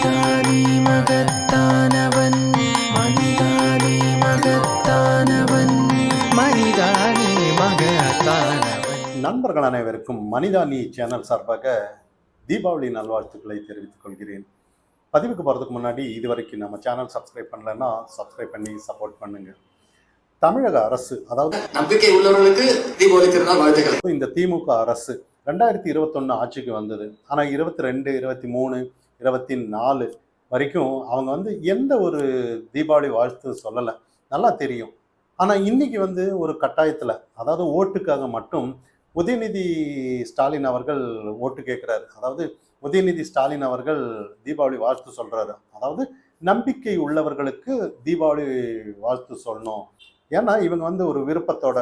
மனிதானே மகத்தானவன், மனிதானே மகத்தானவன், மனிதானே மகத்தானவன். நண்பர்கள் அனைவருக்கும் மனிதானி சேனல் சார்பாக தீபாவளி நல்வாழ்த்துக்களை தெரிவித்துக் கொள்கிறேன். பதிவுக்கு போகிறதுக்கு முன்னாடி இதுவரைக்கும் நம்ம சேனல் சப்ஸ்கிரைப் பண்ணலன்னா சப்ஸ்கிரைப் பண்ணி சப்போர்ட் பண்ணுங்க. தமிழக அரசு, அதாவது நம்பிக்கை உள்ளவர்களுக்கு தீபாவளி திருநாள் வாழ்த்துக்கள். இந்த திமுக அரசு 2021 ஆட்சிக்கு வந்தது. ஆனால் 22, 23, 24 வரைக்கும் அவங்க எந்த ஒரு தீபாவளி வாழ்த்து சொல்லலை, நல்லா தெரியும். ஆனால் இன்னைக்கு ஒரு கட்டாயத்தில், அதாவது ஓட்டுக்காக மட்டும் உதயநிதி ஸ்டாலின் அவர்கள் ஓட்டு கேட்குறாரு. அதாவது உதயநிதி ஸ்டாலின் அவர்கள் தீபாவளி வாழ்த்து சொல்றாரு. அதாவது நம்பிக்கை உள்ளவர்களுக்கு தீபாவளி வாழ்த்து சொல்லணும். ஏன்னா இவங்க ஒரு விருப்பத்தோட,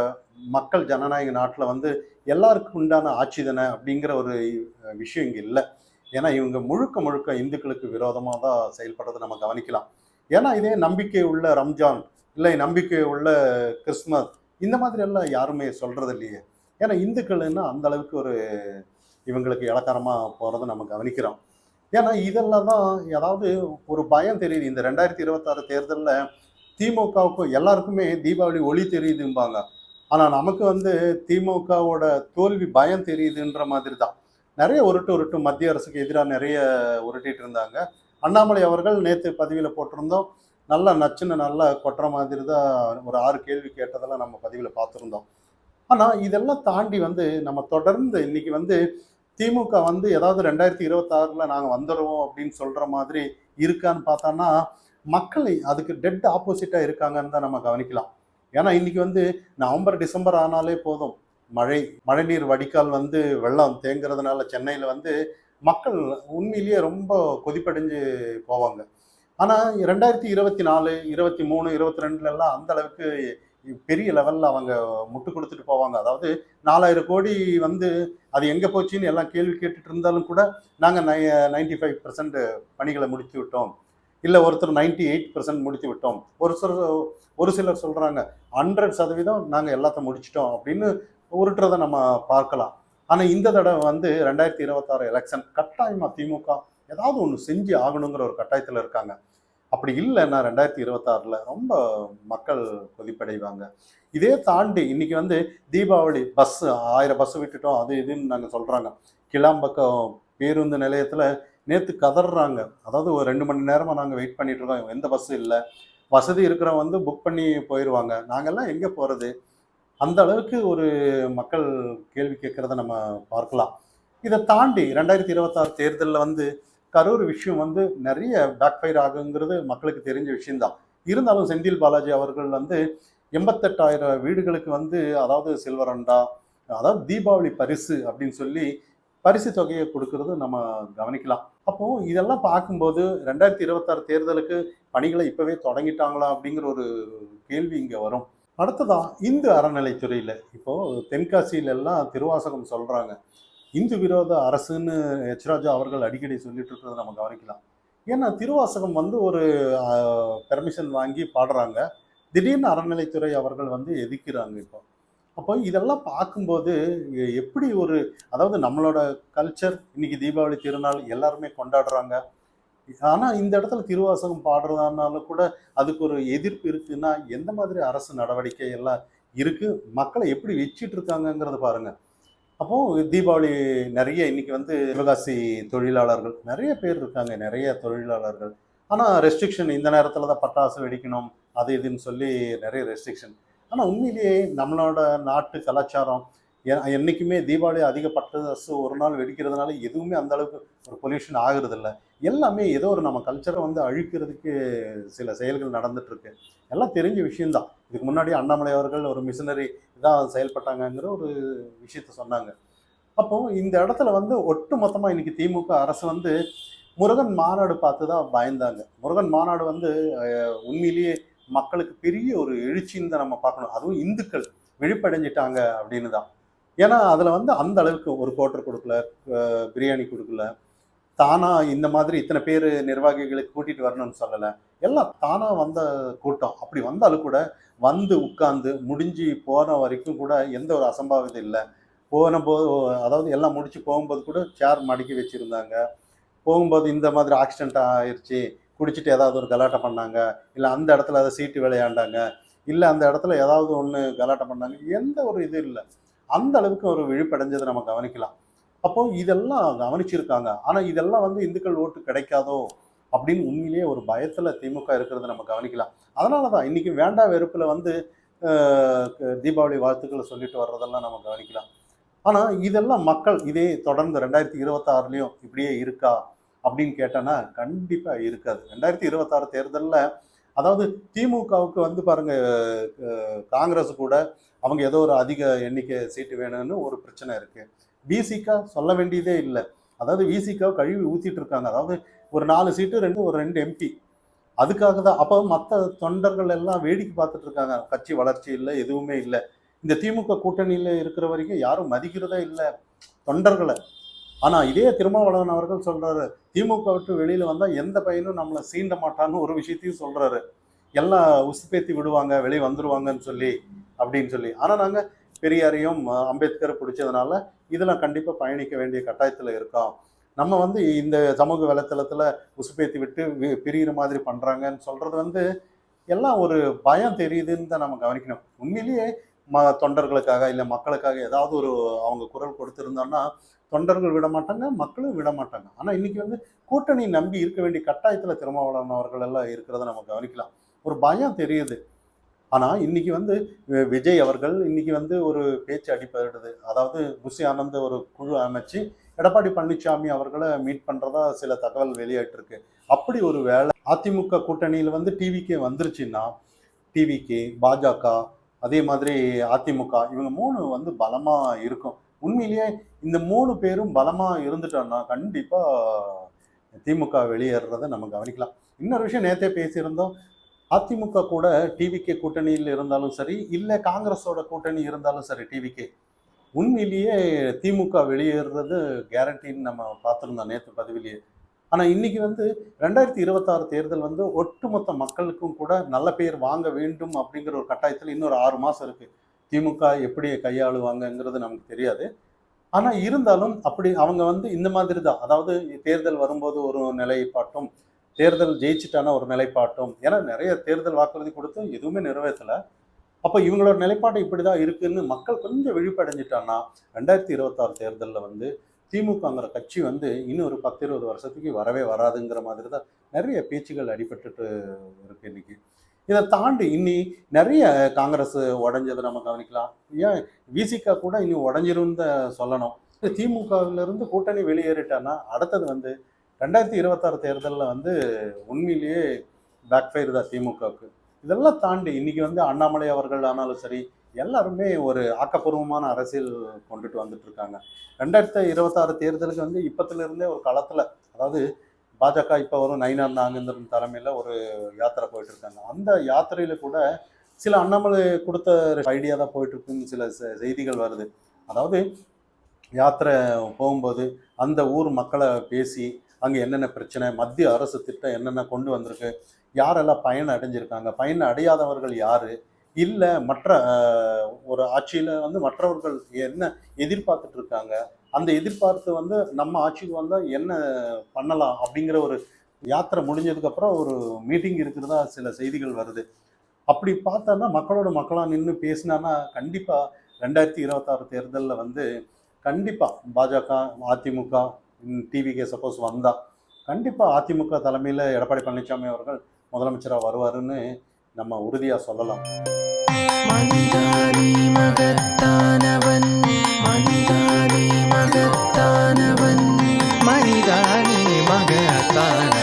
மக்கள் ஜனநாயக நாட்டில் எல்லாருக்கும் உண்டான ஆட்சி தானே அப்படிங்கிற ஒரு விஷயம் இங்கே இல்லை. ஏன்னா இவங்க முழுக்க முழுக்க இந்துக்களுக்கு விரோதமாக தான் செயல்படுறதை நம்ம கவனிக்கலாம். ஏன்னா இதே நம்பிக்கை உள்ள ரம்ஜான், இல்லை நம்பிக்கை உள்ள கிறிஸ்மஸ், இந்த மாதிரி எல்லாம் யாருமே சொல்றது இல்லையே. ஏன்னா இந்துக்கள்னா அந்த அளவுக்கு இவங்களுக்கு இலக்காரமாக போகிறத நம்ம கவனிக்கிறோம். ஏன்னா இதெல்லாம் தான் ஏதாவது ஒரு பயம் தெரியுது. இந்த 2026 தேர்தலில் திமுகவுக்கும் எல்லாருக்குமே தீபாவளி ஒளி தெரியுதும்பாங்க. ஆனால் நமக்கு திமுகவோட தோல்வி பயம் தெரியுதுன்ற மாதிரி தான். நிறைய உருட்டு மத்திய அரசுக்கு எதிராக நிறைய உருட்டிட்டு இருந்தாங்க. அண்ணாமலை அவர்கள் நேற்று பதிவில் போட்டிருந்தோம், நல்லா நச்சுன்னு நல்லா கொட்டுற மாதிரி தான் ஒரு 6 கேள்வி கேட்டதெல்லாம் நம்ம பதிவில் பார்த்துருந்தோம். ஆனால் இதெல்லாம் தாண்டி நம்ம தொடர்ந்து இன்னைக்கு திமுக ஏதாவது 2026 நாங்கள் வந்துடுவோம் அப்படின்னு சொல்கிற மாதிரி இருக்கான்னு பார்த்தோன்னா, மக்கள் அதுக்கு டெட் ஆப்போசிட்டாக இருக்காங்கன்னு தான் நம்ம கவனிக்கலாம். ஏன்னா இன்னைக்கு நவம்பர், டிசம்பர் ஆனாலே போதும், மழைநீர் வடிகால் வெள்ளம் தேங்குறதுனால சென்னையில் மக்கள் உண்மையிலேயே ரொம்ப கொதிப்படைஞ்சு போவாங்க. ஆனால் 2024, 23, 22 அந்த அளவுக்கு பெரிய லெவலில் அவங்க முட்டு கொடுத்துட்டு போவாங்க. அதாவது 4000 கோடி அது எங்கே போச்சுன்னு எல்லாம் கேள்வி கேட்டுட்டு இருந்தாலும் கூட நாங்கள் 95% பணிகளை முடித்து விட்டோம், இல்லை ஒருத்தர் 98% முடித்து விட்டோம், ஒரு சிலர் சொல்கிறாங்க 100% நாங்கள் எல்லாத்தையும் முடிச்சிட்டோம் அப்படின்னு உருட்டுறதை நம்ம பார்க்கலாம். ஆனால் இந்த தடவை 2026 எலெக்ஷன் கட்டாயமாக திமுக ஏதாவது ஒன்று செஞ்சு ஆகணுங்கிற ஒரு கட்டாயத்தில் இருக்காங்க. அப்படி இல்லைன்னா 2026 ரொம்ப மக்கள் கொதிப்படைவாங்க. இதே தாண்டி இன்னைக்கு தீபாவளி பஸ் 1000 பஸ் விட்டுட்டோம், அது இதுன்னு நாங்கள் சொல்கிறாங்க. கிளாம்பக்கம் பேருந்து நிலையத்தில் நேற்று கதறாங்க. அதாவது ஒரு 2 மணி நேரமாக நாங்கள் வெயிட் பண்ணிட்டு இருக்கோம், எந்த பஸ்ஸும் இல்லை. வசதி இருக்கிறவங்க புக் பண்ணி போயிடுவாங்க, நாங்கள்லாம் எங்கே போகிறது? அந்த அளவுக்கு ஒரு மக்கள் கேள்வி கேட்குறத நம்ம பார்க்கலாம். இதை தாண்டி 2026 தேர்தலில் கரூர் விஷயம் நிறைய பேக்ஃபயர் ஆகுங்கிறது மக்களுக்கு தெரிஞ்ச விஷயம்தான். இருந்தாலும் செந்தில் பாலாஜி அவர்கள் 88,000 வீடுகளுக்கு அதாவது சில்வர் அண்டா, அதாவது தீபாவளி பரிசு அப்படின்னு சொல்லி பரிசு தொகையை கொடுக்கறது நம்ம கவனிக்கலாம். அப்போ இதெல்லாம் பார்க்கும்போது 2026 தேர்தலுக்கு பணிகளை இப்பவே தொடங்கிட்டாங்களா அப்படிங்கிற ஒரு கேள்வி இங்கே வரும். அடுத்ததான் இந்து அறநிலைத்துறையில் இப்போ தென்காசியில எல்லாம் திருவாசகம் சொல்றாங்க. இந்து விரோத அரசுன்னு எச் ராஜா அவர்கள் அடிக்கடி சொல்லிட்டு இருக்கிறத நம்ம கவனிக்கலாம். ஏன்னா திருவாசகம் ஒரு பெர்மிஷன் வாங்கி பாடுறாங்க, திடீர்னு அறநிலைத்துறை அவர்கள் எதிர்க்கிறாங்க. அப்போ இதெல்லாம் பார்க்கும்போது எப்படி அதாவது நம்மளோட கல்ச்சர், இன்னைக்கு தீபாவளி திருநாள் எல்லாருமே கொண்டாடுறாங்க. ஆனால் இந்த இடத்துல திருவாசகம் பாடுறதுனால கூட அதுக்கு ஒரு எதிர்ப்பு இருக்குன்னா எந்த மாதிரி அரசு நடவடிக்கை எல்லாம் இருக்கு, மக்களை எப்படி வச்சிட்டு இருக்காங்கங்கிறது பாருங்க. அப்போ தீபாவளி நிறைய இன்னைக்கு சிவகாசி தொழிலாளர்கள் நிறைய பேர் இருக்காங்க, நிறைய தொழிலாளர்கள். ஆனால் ரெஸ்ட்ரிக்ஷன், இந்த நேரத்தில் தான் பட்டாசு வெடிக்கணும் அது இதுன்னு சொல்லி நிறைய ரெஸ்ட்ரிக்ஷன். ஆனால் உண்மையிலேயே நம்மளோட நாட்டு கலாச்சாரம் என்றைக்குமே தீபாவளி அதிக பட்டாசு ஒரு நாள் வெடிக்கிறதுனால எதுவுமே அந்த அளவுக்கு ஒரு பொல்யூஷன் ஆகுறது இல்லை. எல்லாமே ஏதோ ஒரு நம்ம கல்ச்சரை அழிக்கிறதுக்கு சில செயல்கள் நடந்துட்டு இருக்கு. எல்லாம் தெரிஞ்ச விஷயம்தான். இதுக்கு முன்னாடி அண்ணாமலை அவர்கள் ஒரு மிஷினரி தான் செயல்பட்டாங்கிற ஒரு விஷயத்த சொன்னாங்க. அப்போ இந்த இடத்துல ஒட்டு மொத்தமாக இன்னைக்கு திமுக அரசு முருகன் மாநாடு பார்த்து தான் பயந்தாங்க. முருகன் மாநாடு உண்மையிலேயே மக்களுக்கு பெரிய ஒரு எழுச்சின்னு தான் நம்ம பார்க்கணும். அதுவும் இந்துக்கள் விழிப்படைஞ்சிட்டாங்க அப்படின்னு தான். ஏன்னா அதில் அந்த அளவுக்கு ஒரு கோட்டர் கொடுக்கல, பிரியாணி கொடுக்கல, தானா இந்த மாதிரி இத்தனை பேர் நிர்வாகிகளுக்கு கூட்டிட்டு வரணும்னு சொல்லலை. எல்லாம் தானா வந்த கூட்டம். அப்படி வந்தாலும் கூட உட்கார்ந்து முடிஞ்சு போன வரைக்கும் கூட எந்த ஒரு அசம்பாவிதம் இல்லை. போது அதாவது எல்லாம் முடிச்சு போகும்போது கூட சேர் மடக்கி வச்சிருந்தாங்க, போகும்போது இந்த மாதிரி ஆக்சிடென்ட் ஆயிடுச்சு, குடிச்சிட்டு ஏதாவது ஒரு கலாட்டை பண்ணாங்க, இல்லை அந்த இடத்துல அதை சீட்டு விளையாண்டாங்க, இல்லை அந்த இடத்துல ஏதாவது ஒன்று கலாட்டை பண்ணாங்க, எந்த ஒரு இது இல்லை. அந்த அளவுக்கு ஒரு விழிப்படைஞ்சதை நம்ம கவனிக்கலாம். அப்போ இதெல்லாம் கவனிச்சிருக்காங்க. ஆனால் இதெல்லாம் வந்து இந்துக்கள் ஓட்டு கிடைக்காதோ அப்படின்னு உண்மையிலேயே ஒரு பயத்தில் திமுக இருக்கிறத நம்ம கவனிக்கலாம். அதனால தான் இன்னைக்கு வேண்டா வெறுப்பில் வந்து தீபாவளி வாழ்த்துக்களை சொல்லிட்டு வர்றதெல்லாம் நம்ம கவனிக்கலாம். ஆனால் இதெல்லாம் மக்கள் இதே தொடர்ந்து 2026 இப்படியே இருக்கா அப்படின்னு கேட்டோன்னா கண்டிப்பாக இருக்காது. 2026 தேர்தலில் அதாவது திமுகவுக்கு வந்து பாருங்க, காங்கிரஸ் கூட அவங்க ஏதோ ஒரு அதிக எண்ணிக்கை சீட்டு வேணும்னு ஒரு பிரச்சனை இருக்கு. விசிகா சொல்ல வேண்டியதே இல்லை. அதாவது விசிகாவை கழுவி ஊத்திட்டு இருக்காங்க. அதாவது ஒரு 4 சீட்டு ஒரு 2 எம்பி. அதுக்காக தான். அப்போ மற்ற தொண்டர்கள் எல்லாம் வேடிக்கை பார்த்துட்டு இருக்காங்க. கட்சி வளர்ச்சி இல்லை, எதுவுமே இல்லை. இந்த திமுக கூட்டணியில் இருக்கிற வரைக்கும் யாரும் மதிக்கிறதே இல்லை தொண்டர்களை. ஆனால் இதே திருமாவளவன் அவர்கள் சொல்றாரு, திமுக விட்டு வெளியில வந்தால் எந்த பையனும் நம்மளை சீண்ட மாட்டான்னு ஒரு விஷயத்தையும் சொல்றாரு. எல்லாம் உசுப்பேத்தி விடுவாங்க, வெளியே வந்துருவாங்கன்னு சொல்லி அப்படின்னு சொல்லி. ஆனால் நாங்கள் பெரியாரையும் அம்பேத்கரை பிடிச்சதுனால இதெல்லாம் கண்டிப்பாக பயணிக்க வேண்டிய கட்டாயத்தில் இருக்கோம். நம்ம வந்து இந்த சமூக வலைத்தளத்தில் உசுப்பேத்தி விட்டு பிரிகிற மாதிரி பண்ணுறாங்கன்னு சொல்கிறது வந்து எல்லாம் ஒரு பயம் தெரியுதுன்னு தான் நம்ம கவனிக்கணும். உண்மையிலேயே தொண்டர்களுக்காக இல்லை மக்களுக்காக ஏதாவது ஒரு அவங்க குரல் கொடுத்துருந்தோம்னா தொண்டர்கள் விட மாட்டாங்க, மக்களும் விட மாட்டாங்க. ஆனால் இன்னைக்கு வந்து கூட்டணி நம்பி இருக்க வேண்டிய கட்டாயத்தில் திருமாவளவன் அவர்கள் எல்லாம் இருக்கிறத நம்ம கவனிக்கலாம். ஒரு பயம் தெரியுது. ஆனால் இன்னைக்கு வந்து விஜய் அவர்கள் இன்னைக்கு வந்து ஒரு பேச்சு அடிப்படுது. அதாவது புஷி ஆனந்த் ஒரு குழு அமைச்சு எடப்பாடி பழனிசாமி அவர்களை மீட் பண்ணுறதா சில தகவல் வெளியாயிட்டு இருக்கு. அப்படி ஒரு வேலை அதிமுக கூட்டணியில் வந்து டிவிகே வந்துருச்சுன்னா, டிவிகே, பாஜக, அதே மாதிரி அதிமுக, இவங்க 3 வந்து பலமாக இருக்கும். உண்மையிலேயே இந்த 3 பேரும் பலமாக இருந்துட்டோம்னா கண்டிப்பாக திமுக வெளியேறதை நம்ம கவனிக்கலாம். இன்னொரு விஷயம் நேற்றே பேசியிருந்தோம். அதிமுக கூட டிவிகே கூட்டணியில் இருந்தாலும் சரி, இல்லை காங்கிரஸோட கூட்டணி இருந்தாலும் சரி, டிவிகே உண்மையிலேயே திமுக வெளியேறது கேரண்டின்னு நம்ம பார்த்துருந்தோம் நேற்று பதிவிலேயே. ஆனால் இன்னைக்கு வந்து 2026 தேர்தல் வந்து ஒட்டுமொத்த மக்களுக்கும் கூட நல்ல பேர் வாங்க வேண்டும் அப்படிங்கிற ஒரு கட்டாயத்தில் இன்னொரு 6 மாதம் இருக்குது. திமுக எப்படி கையாளுவாங்கங்கிறது நமக்கு தெரியாது. ஆனால் இருந்தாலும் அப்படி அவங்க வந்து இந்த மாதிரி தான். அதாவது தேர்தல் வரும்போது ஒரு நிலைப்பாட்டும், தேர்தல் ஜெயிச்சிட்டானா ஒரு நிலைப்பாட்டும். ஏன்னா நிறைய தேர்தல் வாக்குறுதி கொடுத்தும் எதுவுமே நிறைவேற்றலை. அப்போ இவங்களோட நிலைப்பாடு இப்படி தான் இருக்குன்னு மக்கள் கொஞ்சம் விழிப்படைஞ்சிட்டான்னா 2026 தேர்தலில் வந்து திமுகங்கிற கட்சி வந்து இன்னும் ஒரு 10-20 வருஷத்துக்கு வரவே வராதுங்கிற மாதிரி தான் நிறைய பேச்சுகள் அடிபட்டுட்டு இருக்கு இன்னைக்கு. இதை தாண்டி இன்னி நிறைய காங்கிரஸ் உடஞ்சதை நம்ம கவனிக்கலாம். ஏன் விசிகா கூட இனி உடஞ்சிரும் சொல்லணும். திமுகவிலிருந்து கூட்டணி வெளியேறிட்டான்னா அடுத்தது வந்து 2026 தேர்தலில் வந்து உண்மையிலேயே பேக்ஃபயர் தான் திமுகவுக்கு. இதெல்லாம் தாண்டி இன்னைக்கு வந்து அண்ணாமலை அவர்கள் ஆனாலும் சரி, எல்லாருமே ஒரு ஆக்கப்பூர்வமான அரசியல் கொண்டுட்டு வந்துட்டு இருக்காங்க. 2026 தேர்தலுக்கு வந்து இப்பத்திலிருந்தே ஒரு களத்தில், அதாவது பாஜக இப்போ ஒரு நயினார் நாகேந்திரன் தலைமையில் ஒரு யாத்திரை போயிட்டு இருக்காங்க. அந்த யாத்திரையில் கூட சில அண்ணாமலை கொடுத்த ஐடியா தான் போயிட்டு இருக்குன்னு சில செய்திகள் வருது. அதாவது யாத்திரை போகும்போது அந்த ஊர் மக்களை பேசி அங்கே என்னென்ன பிரச்சனை, மத்திய அரசு திட்டம் என்னென்ன கொண்டு வந்திருக்கு, யாரெல்லாம் பயன் அடைஞ்சிருக்காங்க, பயன் அடையாதவர்கள் யார், இல்லை மற்ற ஒரு ஆட்சியில் வந்து மற்றவர்கள் என்ன எதிர்பார்த்துட்டு இருக்காங்க, அந்த எதிர்பார்த்து வந்து நம்ம ஆட்சிக்கு வந்தால் என்ன பண்ணலாம் அப்படிங்கிற ஒரு யாத்திரை முடிஞ்சதுக்கப்புறம் ஒரு மீட்டிங் இருக்கிறதா சில செய்திகள் வருது. அப்படி பார்த்தோன்னா மக்களோட மக்களாக நின்று பேசினான்னா கண்டிப்பாக 2026 தேர்தலில் வந்து கண்டிப்பாக பாஜக, அதிமுக, டிவிகே சப்போஸ் வந்தால் கண்டிப்பாக அதிமுக தலைமையில் எடப்பாடி பழனிசாமி அவர்கள் முதலமைச்சராக வருவாருன்னு நம்ம உறுதியாக சொல்லலாம். மனிதானி மகத்தானவன், மனிதானி மகத்தானவன், மனிதானி மகத்தானவன்.